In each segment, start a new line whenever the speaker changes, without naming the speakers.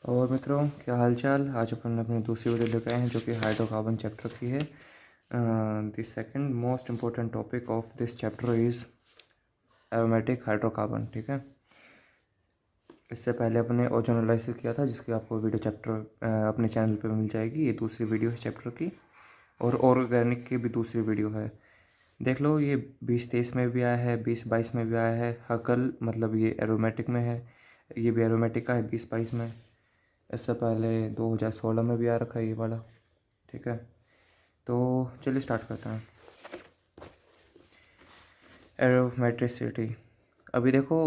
और मित्रों, क्या हालचाल। आज अपन अपनी दूसरी वीडियो लेकर आए हैं जो कि हाइड्रोकार्बन चैप्टर की है। The second most important topic of this chapter is aromatic hydrocarbon. ठीक है, इससे पहले अपने ओजोन एनालिसिस किया था जिसकी आपको वीडियो चैप्टर अपने चैनल पे मिल जाएगी। ये दूसरी वीडियो है चैप्टर की, और ऑर्गेनिक की भी दूसरी वीडियो है। देख लो, ये 2023 में भी आया है, 2022 में भी आया है। हकल मतलब ये एरोमेटिक में है, ये भी एरोमेटिक का है 2022 में। इससे पहले 2016 में भी आ रखा है ये वाला। ठीक है, तो चलिए स्टार्ट करते हैं। एरोमेट्रिसिटी। अभी देखो,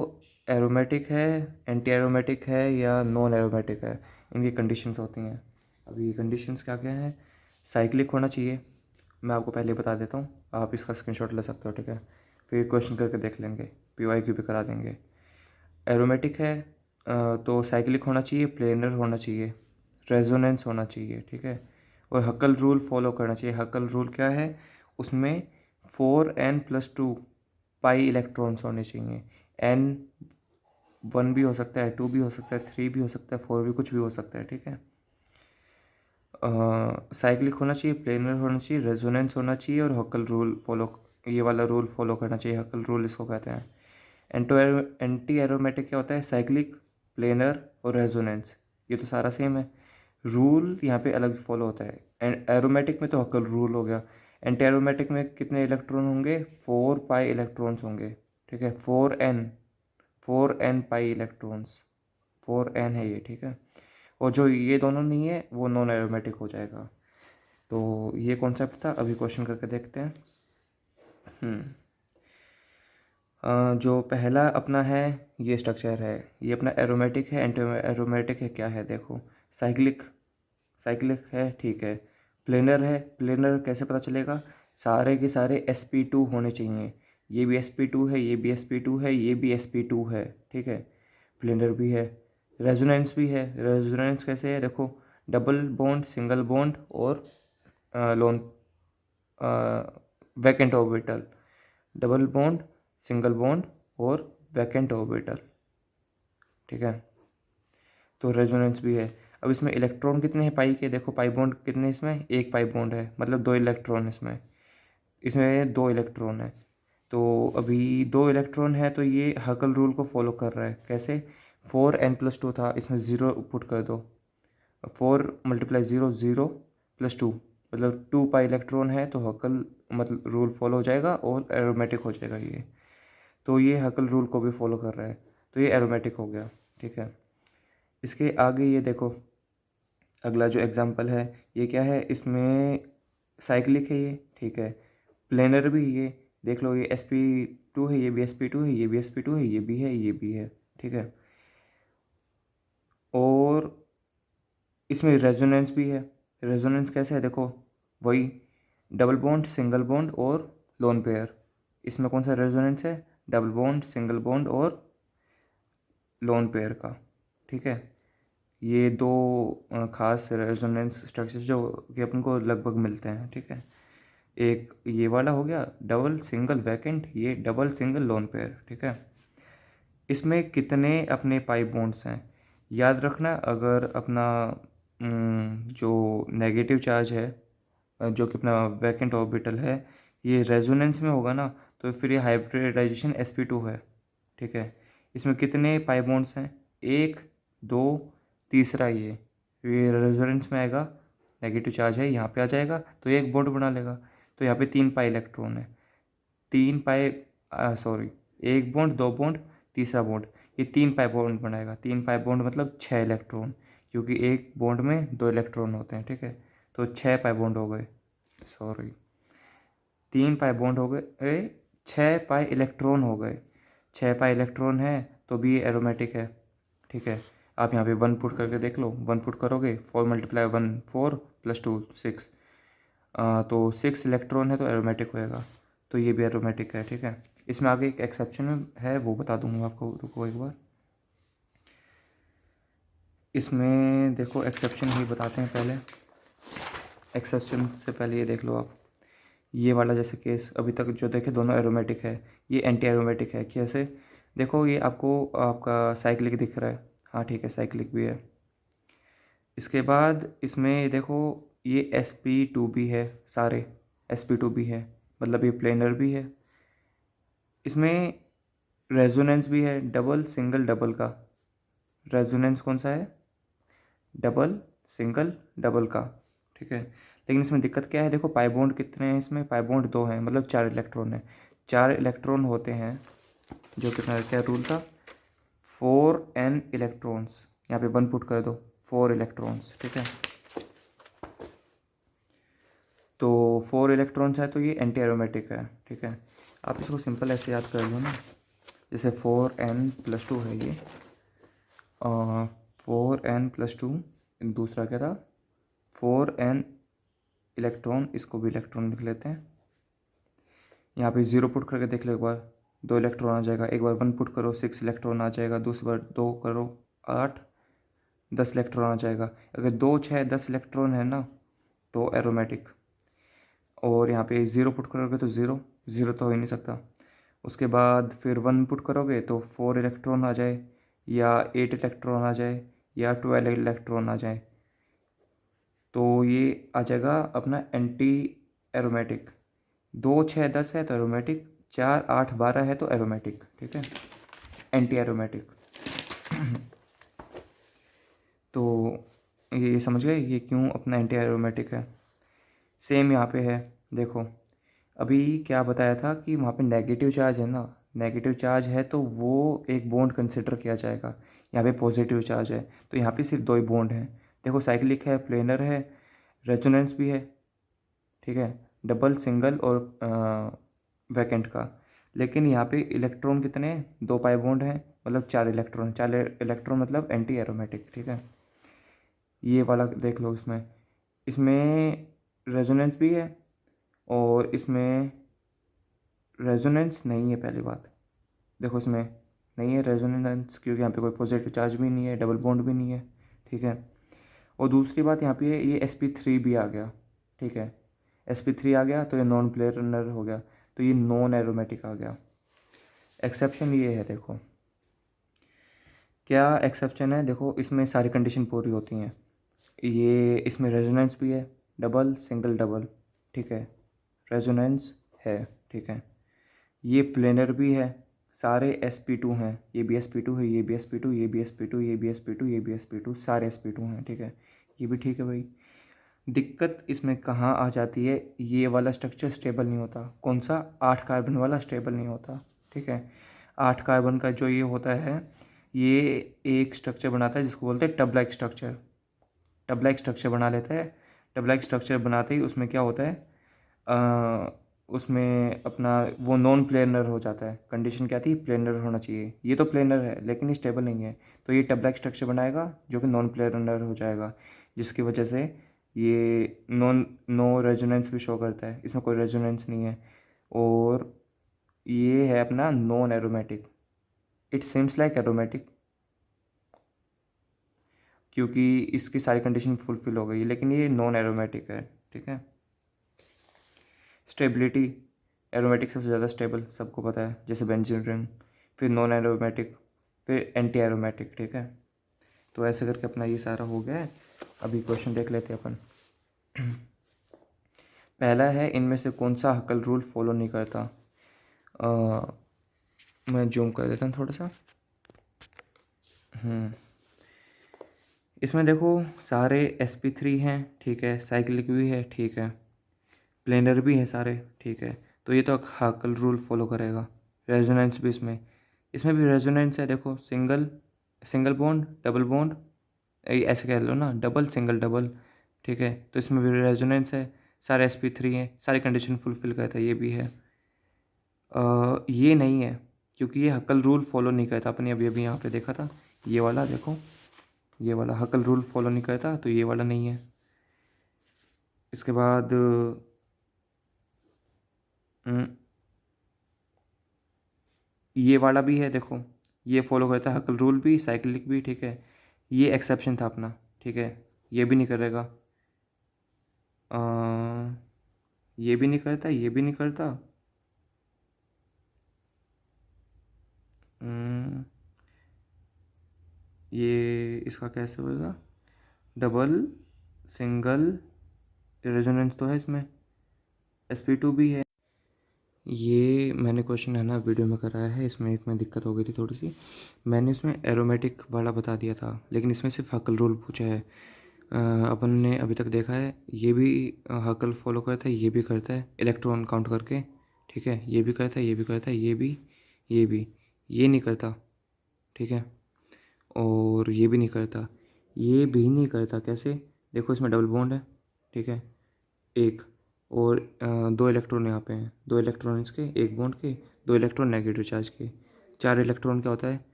एरोमेटिक है, एंटी एरोमेटिक है या नॉन एरोमेटिक है, इनकी कंडीशंस होती हैं। अभी कंडीशंस क्या क्या हैं? साइक्लिक होना चाहिए, मैं आपको पहले बता देता हूँ, आप इसका स्क्रीनशॉट ले सकते हो। ठीक है, फिर क्वेश्चन करके देख लेंगे, PYQ भी करा देंगे। एरोमेटिक है तो साइक्लिक होना चाहिए, प्लेनर होना चाहिए, रेजोनेंस होना चाहिए। ठीक है, और हकल रूल फॉलो करना चाहिए। हकल रूल क्या है? उसमें 4n+2 पाई इलेक्ट्रॉन्स होने चाहिए। n 1 भी हो सकता है, 2 भी हो सकता है, 3 भी हो सकता है, 4 भी, कुछ भी हो सकता है। ठीक है, साइक्लिक होना चाहिए, प्लेनर होना चाहिए, रेजोनेंस होना चाहिए, और हकल रूल फॉलो, ये वाला रूल फॉलो करना चाहिए। हकल रूल इसको कहते हैं। एंटी एरोमेटिक क्या होता है? साइक्लिक, प्लेनर और रेजोनेंस, ये तो सारा सेम है। रूल यहाँ पे अलग फॉलो होता है। एरोमेटिक में तो हकल रूल हो गया। एंटी एरोमेटिक में कितने इलेक्ट्रॉन होंगे? 4 पाई इलेक्ट्रॉन्स होंगे। ठीक है, 4n पाई इलेक्ट्रॉन्स, 4n है ये। ठीक है, और जो ये दोनों नहीं है वो नॉन एरोमेटिक हो जाएगा। तो ये कॉन्सेप्ट था। अभी क्वेश्चन करके देखते हैं। जो पहला अपना है, ये स्ट्रक्चर है, ये अपना एरोमेटिक है। एंटी एरोमेटिक है, क्या है देखो, साइक्लिक, साइक्लिक है। ठीक है, प्लेनर है। प्लेनर कैसे पता चलेगा? सारे के सारे sp2 होने चाहिए। ये भी sp2 है, ये भी sp2 है, ये भी sp2 है। ठीक है, प्लेनर भी है। रेजोनेंस भी है। रेजोनेंस कैसे है देखो, डबल बॉन्ड, सिंगल बॉन्ड और loan vacant orbital. Double bond, single bond और वैकेंट ऑर्बिटल। ठीक है, तो रेजोनेंस भी है। अब इसमें इलेक्ट्रॉन कितने हैं पाई के? देखो, पाई बॉन्ड कितने इसमें? एक पाई बॉन्ड है, मतलब 2 इलेक्ट्रॉन इसमें, इसमें 2 इलेक्ट्रॉन है। तो अभी 2 इलेक्ट्रॉन है, तो ये हकल रूल को फॉलो कर रहा है। कैसे? 4n+2 था, इसमें 0 पुट कर दो। 4 × 0 0 + 2, मतलब 2 पाई इलेक्ट्रॉन है, तो हकल मतलब रूल फॉलो हो जाएगा और एरोमेटिक हो जाएगा ये। तो ये हकल रूल को भी फॉलो कर रहा है, तो ये एरोमेटिक हो गया। ठीक है, इसके आगे ये देखो, अगला जो एग्जांपल है, ये क्या है? इसमें साइक्लिक है ये। ठीक है, प्लेनर भी ये देख लो, ये sp2 है, ये भी sp2 है, ये भी sp2 है, ये भी है, ये भी है। ठीक है, और इसमें रेजोनेंस भी है। रेजोनेंस कैसे है देखो, वही डबल बॉन्ड, सिंगल बॉन्ड और लोन पेयर। इसमें कौन सा रेजोनेंस है? डबल बॉन्ड, सिंगल बॉन्ड और लोन पेयर का। ठीक है, ये दो खास रेजोनेंस स्ट्रक्चर्स जो कि अपन को लगभग मिलते हैं। ठीक है, एक ये वाला हो गया डबल सिंगल वैकेंट, ये डबल सिंगल लोन पेयर। ठीक है, इसमें कितने अपने पाई बॉन्ड्स हैं? याद रखना, अगर अपना जो नेगेटिव चार्ज है, जो कि अपना वैकेंट ऑर्बिटल है, ये रेजोनेंस में होगा ना, तो फिर ये हाइब्रिडाइजेशन sp2 है। ठीक है, इसमें कितने पाई बॉन्ड्स हैं? 1 2, तीसरा ये रेजोनेंस में आएगा, नेगेटिव चार्ज है, यहाँ पे आ जाएगा तो ये एक बॉन्ड बना लेगा। तो यहाँ पे 3 पाई इलेक्ट्रॉन है, 3 पाई, सॉरी, एक बॉन्ड, 2 बॉन्ड, तीसरा बॉन्ड, ये 3 पाई बॉन्ड बनाएगा। 3 पाई बॉन्ड मतलब 6 इलेक्ट्रॉन, क्योंकि एक बॉन्ड में 2 इलेक्ट्रॉन होते हैं। ठीक है, तो 6 पाई बॉन्ड हो गए, सॉरी, 3 पाई बॉन्ड हो गए, 6 पाई इलेक्ट्रॉन हो गए। 6 पाई इलेक्ट्रॉन है तो भी ये एरोमेटिक है। ठीक है, आप यहाँ पे 1 पुट करके देख लो। 1 पुट करोगे, 4 × 1 4 + 2 6, तो 6 इलेक्ट्रॉन है तो एरोमेटिक होएगा। तो ये भी एरोमेटिक है। ठीक है, इसमें आगे एक एक्सेप्शन है, वो बता दूंगा आपको, रुको एक बार। इसमें देखो, एक्सेप्शन ही बताते हैं पहले। एक्सेप्शन से पहले ये देख लो आप, ये वाला जैसे केस अभी तक जो देखे दोनों एरोमेटिक है, ये एंटी एरोमेटिक है। कैसे? देखो, ये आपको आपका साइक्लिक दिख रहा है, हाँ ठीक है, साइक्लिक भी है। इसके बाद इसमें देखो ये sp2 भी है, सारे sp2 भी है, मतलब ये प्लेनर भी है। इसमें रेजोनेंस भी है डबल सिंगल डबल का। रेजोनेंस कौन सा है? डबल सिंगल डबल का, ठीक है। लेकिन इसमें दिक्कत क्या है, देखो पाई बॉन्ड कितने हैं इसमें, पाई बॉन्ड 2 हैं, मतलब 4 इलेक्ट्रॉन हैं। 4 इलेक्ट्रॉन होते हैं, जो कितना क्या रूल था, 4n इलेक्ट्रॉन्स। यहाँ पे 1 पुट कर दो, 4 इलेक्ट्रॉन्स, ठीक है। तो 4 इलेक्ट्रॉन्स है तो ये एंटी एरोमेटिक है, ठीक है। आप इसको सिंपल ऐसे याद कर लो ना, जैसे 4n+2 है ये, 4n+2, दूसरा क्या था, 4n इलेक्ट्रॉन, इसको भी इलेक्ट्रॉन लिख लेते हैं। यहाँ पे 0 पुट करके देख लो, एक बार 2 इलेक्ट्रॉन आ जाएगा, एक बार 1 पुट करो 6 इलेक्ट्रॉन आ जाएगा, दूसरी बार 2 करो 8, 10 इलेक्ट्रॉन आ जाएगा। अगर 2 6 10 इलेक्ट्रॉन है ना तो एरोमेटिक। और यहाँ पे 0 पुट करोगे तो 0 0 तो हो ही नहीं सकता। उसके बाद फिर 1 पुट करोगे तो 4 इलेक्ट्रॉन आ जाए, या 8 इलेक्ट्रॉन आ जाए, या 12 इलेक्ट्रॉन आ जाए, तो ये आ जाएगा अपना एंटी एरोमेटिक। 2 6 10 है तो एरोमेटिक, 4 8 12 है तो एरोमेटिक, ठीक है, एंटी एरोमेटिक। तो ये समझ गए ये क्यों अपना एंटी एरोमेटिक है। सेम यहाँ पे है, देखो अभी क्या बताया था कि वहाँ पे नेगेटिव चार्ज है ना, नेगेटिव चार्ज है तो वो एक बॉन्ड कंसिडर किया जाएगा। यहाँ पे पॉजिटिव चार्ज है तो यहाँ पे सिर्फ 2 ही बॉन्ड हैं। देखो साइक्लिक है, प्लेनर है, रेजोनेंस भी है, ठीक है, डबल सिंगल और वैकेंट का। लेकिन यहाँ पे इलेक्ट्रॉन कितने हैं, 2 पाई बॉन्ड हैं, मतलब 4 इलेक्ट्रॉन, 4 इलेक्ट्रॉन मतलब एंटी एरोमेटिक, ठीक है। ये वाला देख लो, इसमें इसमें रेजोनेंस भी है, और इसमें रेजोनेंस नहीं है। पहली बात देखो, इसमें नहीं है रेजोनेंस क्योंकि यहाँ पे कोई पॉजिटिव चार्ज भी नहीं है, डबल बॉन्ड भी नहीं है, ठीक है। और दूसरी बात यहाँ पे ये sp3 भी आ गया, ठीक है। sp3 आ गया तो ये नॉन प्लेनर हो गया, तो ये नॉन एरोमेटिक आ गया। एक्सेप्शन ये है, देखो क्या एक्सेप्शन है, देखो इसमें सारी कंडीशन पूरी होती हैं। ये इसमें रेजोनेंस भी है, डबल सिंगल डबल, ठीक है, रेजोनेंस है, ठीक है। ये प्लेनर भी है, सारे sp2 हैं, ये भी sp2 है, ये भी sp2, ये भी sp2, ये भी sp2, ये भी sp2, सारे sp2 हैं, ठीक है। ये भी ठीक है भाई। दिक्कत इसमें कहाँ आ जाती है, ये वाला स्ट्रक्चर स्टेबल नहीं होता। कौन सा? 8 कार्बन वाला स्टेबल नहीं होता, ठीक है। 8 कार्बन का जो ये होता है, ये एक स्ट्रक्चर बनाता है जिसको बोलते हैं tub like structure. Tub like structure बना लेता है। टब लाइक स्ट्रक्चर बनाते ही उसमें क्या होता है, उसमें अपना वो नॉन प्लेनर हो जाता है। कंडीशन क्या थी, प्लेनर होना चाहिए, ये तो प्लेनर है लेकिन ये स्टेबल नहीं है, तो ये टब लाइक स्ट्रक्चर बनाएगा जो कि नॉन प्लेनर हो जाएगा, जिसकी वजह से ये नो रेजोनेंस भी शो करता है, इसमें कोई रेजोनेंस नहीं है। और ये है अपना non aromatic. It seems like aromatic क्योंकि इसकी सारी कंडीशन फुलफिल हो गई है, लेकिन ये नॉन एरोमेटिक है, ठीक है। स्टेबिलिटी, एरोमेटिक सबसे ज़्यादा स्टेबल, सबको पता है, जैसे बेंजीन रिंग, फिर नॉन एरोमेटिक, फिर एंटी एरोमेटिक, ठीक है। तो ऐसे करके अपना ये सारा हो गया है। अभी क्वेश्चन देख लेते हैं अपन। पहला है, इनमें से कौन सा हकल रूल फॉलो नहीं करता। मैं जूम कर देता हूँ थोड़ा सा। इसमें देखो सारे sp3 हैं, ठीक है, साइक्लिक भी है, ठीक है, प्लेनर भी है सारे, ठीक है। तो ये तो हकल रूल फॉलो करेगा। रेजोनेंस भी इसमें इसमें भी रेजोनेंस है, देखो single single bond double bond, ऐसे कह लो ना, डबल सिंगल डबल, ठीक है। तो इसमें भी रेजोनेंस है, सारे sp3 हैं, सारी कंडीशन फुलफिल करता है, ये भी है। ये नहीं है क्योंकि ये हकल रूल फॉलो नहीं करता। अपने अभी अभी यहाँ पे देखा था, ये वाला देखो, ये वाला हकल रूल फॉलो नहीं करता, तो ये वाला नहीं है। इसके बाद ये वाला भी है, देखो ये फॉलो करता है हकल रूल भी, साइक्लिक भी, ठीक है। ये एक्सेप्शन था अपना, ठीक है, ये भी नहीं करेगा। अ, ये भी नहीं करता, ये भी नहीं करता। ये इसका कैसे होगा, डबल सिंगल रेजोनेंस तो है इसमें, sp2 भी है। ये मैंने क्वेश्चन है ना वीडियो में कराया है, इसमें एक में दिक्कत हो गई थी थोड़ी सी। मैंने इसमें एरोमेटिक वाला बता दिया था, लेकिन इसमें सिर्फ हकल रूल पूछा है। अपन ने अभी तक देखा है ये भी हकल फॉलो करता है, ये भी करता है इलेक्ट्रॉन काउंट करके, ठीक है, ये भी करता है, ये भी करता है, ये भी, ये भी, ये नहीं करता, ठीक है, और ये भी नहीं करता, ये भी नहीं करता। कैसे? देखो इसमें डबल बॉन्ड है, ठीक है, एक, और दो इलेक्ट्रॉन यहाँ पे हैं, दो इलेक्ट्रॉन इसके, एक बॉन्ड के, दो इलेक्ट्रॉन नेगेटिव चार्ज के, चार इलेक्ट्रॉन क्या होता है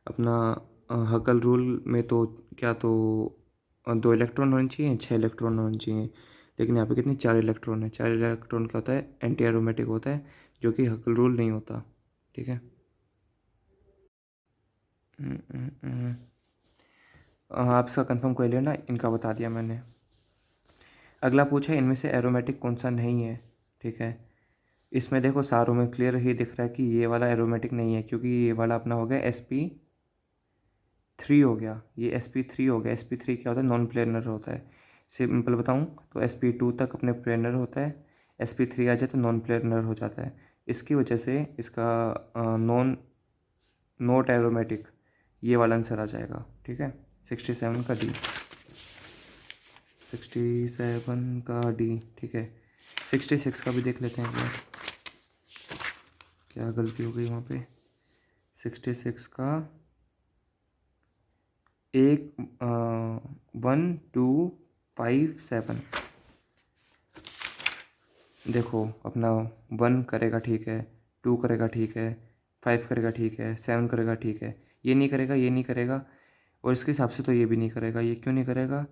अपना हकल रूल में, तो क्या तो दो इलेक्ट्रॉन होने चाहिए, छः इलेक्ट्रॉन होने चाहिए, लेकिन यहाँ पे कितने, चार इलेक्ट्रॉन है। चार इलेक्ट्रॉन क्या होता है, एंटी एरोमेटिक होता है, जो कि हकल रूल नहीं होता, ठीक है। आप इसका कंफर्म कर लेना, इनका बता दिया मैंने। अगला पूछा इनमें से एरोमेटिक कौन सा नहीं है, ठीक है। इसमें देखो सारों में क्लियर ही दिख रहा है कि ये वाला एरोमेटिक नहीं है, क्योंकि ये वाला अपना हो गया sp3 हो गया, ये sp3 हो गया। sp3 क्या होता है, नॉन प्लेनर होता है। सिंपल बताऊँ तो sp2 तक अपने प्लेनर होता है, sp3 आ जाए तो नॉन प्लेनर हो जाता है। इसकी वजह से इसका नॉन नोट एरोमेटिक ये वाला आंसर आ जाएगा, ठीक है। 67 का डी, 67 का डी, ठीक है। 66 का भी देख लेते हैं एक बार, क्या गलती हो गई वहाँ पे। 66 का एक 1257, देखो अपना 1 करेगा ठीक है, 2 करेगा ठीक है, 5 करेगा ठीक है, 7 करेगा ठीक है, ये नहीं करेगा, ये नहीं करेगा, और इसके हिसाब से तो ये भी नहीं करेगा। ये क्यों नहीं करेगा,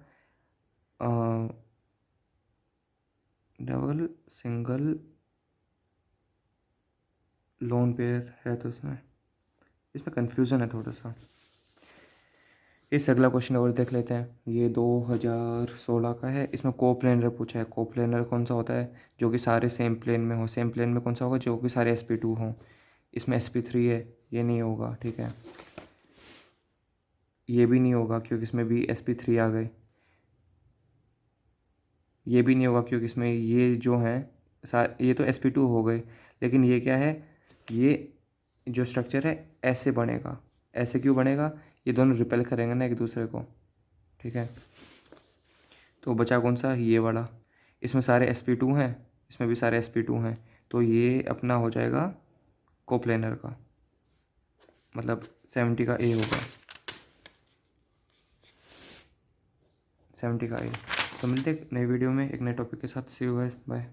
डबल सिंगल लोन पेयर है तो इसमें कन्फ्यूज़न है थोड़ा सा। इस अगला क्वेश्चन और देख लेते हैं, ये 2016 का है। इसमें कोप्लेनर पूछा है। कोप्लेनर कौन सा होता है, जो कि सारे सेम प्लेन में हो। सेम प्लेन में कौन सा होगा, जो कि सारे sp2 हों। इसमें sp3 है, ये नहीं होगा, ठीक है। ये भी नहीं होगा क्योंकि इसमें भी sp3 आ गए। ये भी नहीं होगा क्योंकि इसमें ये जो हैं ये तो sp2 हो गए, लेकिन ये क्या है, ये जो स्ट्रक्चर है ऐसे बनेगा। ऐसे क्यों बनेगा, ये दोनों रिपेल करेंगे ना एक दूसरे को, ठीक है। तो बचा कौन सा, ये वाला। इसमें सारे sp2 हैं, इसमें भी सारे sp2 हैं, तो ये अपना हो जाएगा कोप्लेनर का, मतलब 70 का ए होगा, 70 का ए। तो मिलते हैं नई वीडियो में एक नए टॉपिक के साथ। सी यू गाइस, बाय।